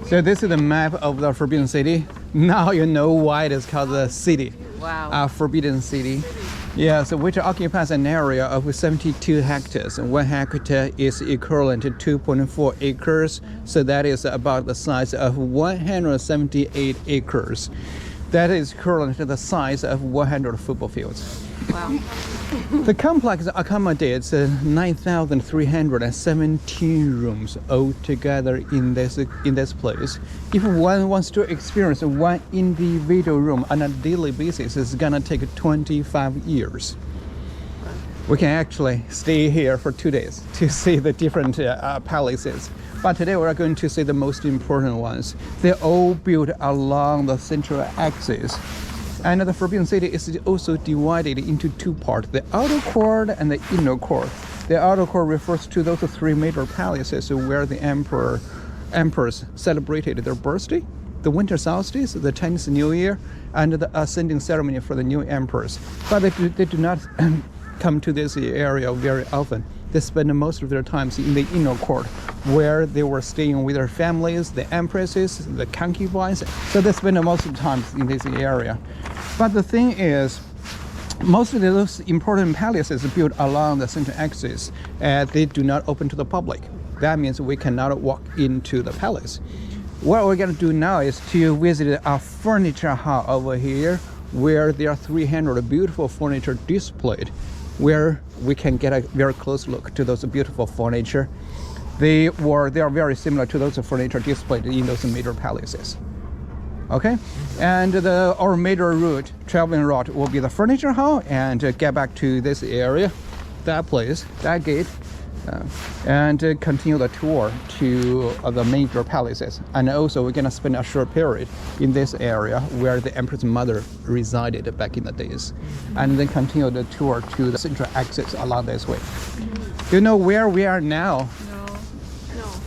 So this is the map of the Forbidden City. Now you know why it is called the city. Wow. Forbidden City. Yeah, so which occupies an area of 72 hectares. 1 hectare is equivalent to 2.4 acres. So that is about the size of 178 acres. That is equivalent to the size of 100 football fields. Wow. The complex accommodates 9,317 rooms altogether in this place. If one wants to experience one individual room on a daily basis, it's gonna take 25 years. We can actually stay here for 2 days to see the different palaces. But today we're going to see the most important ones. They're all built along the central axis. And the Forbidden City is also divided into 2 parts, the outer court and the inner court. The outer court refers to those 3 major palaces where the emperors celebrated their birthday, the winter solstice, the Chinese New Year, and the ascending ceremony for the new emperors. But they do not come to this area very often. They spend most of their times in the inner court, where they were staying with their families, the empresses, the concubines. So they spend most of the time in this area. But the thing is, most of those important palaces are built along the central axis, and they do not open to the public. That means we cannot walk into the palace. What we're going to do now is to visit a furniture hall over here, where there are 300 beautiful furniture displayed, where we can get a very close look to those beautiful furniture. They are very similar to those furniture displayed in those major palaces. Okay, and our major route, traveling route, will be the furniture hall and get back to this area, that place, that gate, and continue the tour to the major palaces. And also we're gonna spend a short period in this area where the empress mother resided back in the days, and then continue the tour to the central axis along this way. Do you know where we are now?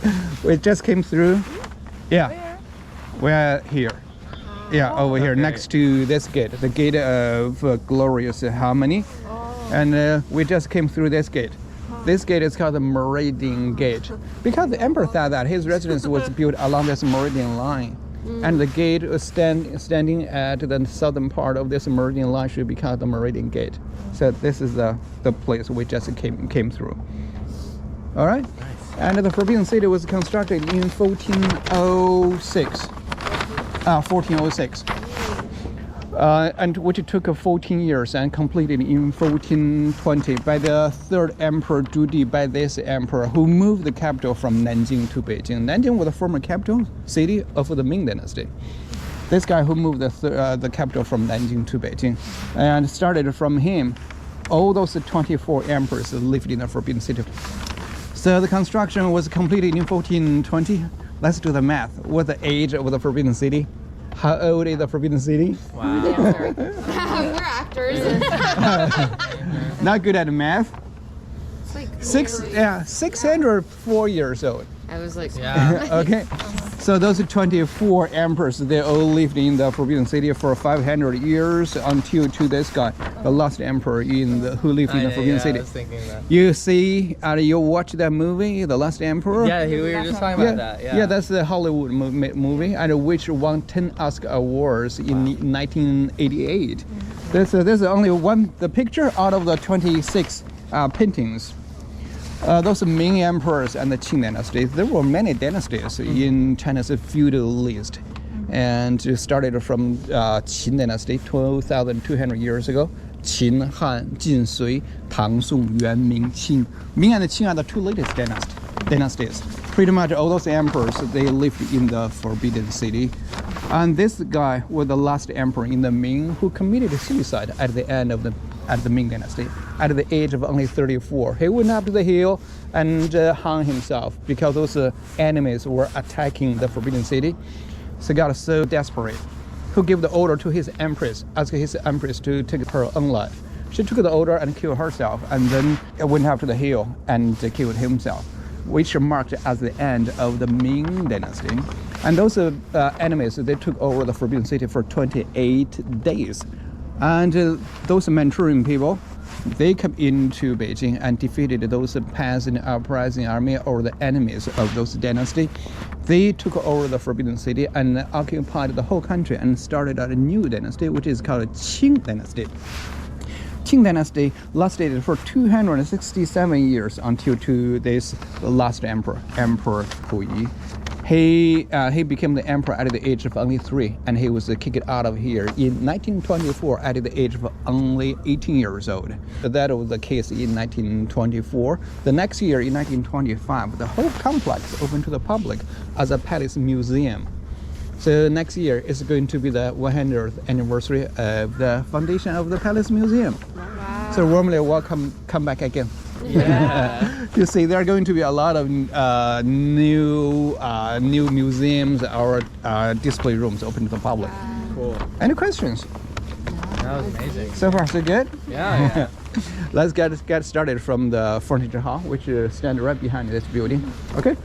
No. We just came through. Yeah. Where? We're here. Yeah, over here, next to this gate, the gate of glorious harmony. And we just came through this gate. This gate is called the Meridian Gate, because the emperor thought that his residence was built along this meridian line. And the gate was standing at the southern part of this meridian line should be called the Meridian Gate. So this is the place we just came through. All right? Nice. And the Forbidden City was constructed in 1406. 1406, and which took 14 years and completed in 1420 by the 3rd Emperor Zhudi, by this emperor who moved the capital from Nanjing to Beijing. Nanjing was the former capital city of the Ming dynasty. This guy who moved the capital from Nanjing to Beijing, and started from him, all those 24 emperors lived in the Forbidden City. So the construction was completed in 1420. Let's do the math. What's the age of the Forbidden City? How old is the Forbidden City? Wow. We're actors. Not good at math. It's like 604 years old. I was like, Yeah. Okay. So those 24 emperors, they all lived in the Forbidden City for 500 years until to this guy, the last emperor who lived in the Forbidden City. I was thinking that. You see, you watch that movie, The Last Emperor? Yeah, we were just talking about that. Yeah. Yeah, that's the Hollywood movie, and which won 10 Oscar awards in 1988. There's only the picture out of the 26 paintings. Those Ming emperors and the Qing dynasty, there were many dynasties in China's feudal list. And it started from Qing dynasty 12,200 years ago. Qin, Han, Jin, Sui, Tang, Song, Yuan, Ming, Qing. Ming and Qing are the 2 latest dynasties. Pretty much all those emperors, they lived in the Forbidden City. And this guy was the last emperor in the Ming who committed suicide at the end of the Ming dynasty. At the age of only 34, he went up to the hill and hung himself because those enemies were attacking the Forbidden City. So he got so desperate, who gave the order to his empress, asking his empress to take her own life. She took the order and killed herself, and then went up to the hill and killed himself, which marked as the end of the Ming dynasty. And those enemies, they took over the Forbidden City for 28 days. And those Manchurian people, they come into Beijing and defeated those peasant uprising army or the enemies of those dynasty. They took over the Forbidden City and occupied the whole country and started a new dynasty, which is called Qing dynasty. Qing dynasty lasted for 267 years until to this last emperor, Emperor Puyi. He became the emperor at the age of only 3, and he was kicked out of here in 1924 at the age of only 18 years old. That was the case in 1924. The next year, in 1925, the whole complex opened to the public as a palace museum. So next year is going to be the 100th anniversary of the foundation of the Palace Museum. Wow. So warmly welcome, come back again. Yeah. You see, there are going to be a lot of new museums or display rooms open to the public. Cool. Any questions? That was amazing. So far, so good. Yeah. Let's get started from the furniture hall, which stands right behind this building. Okay.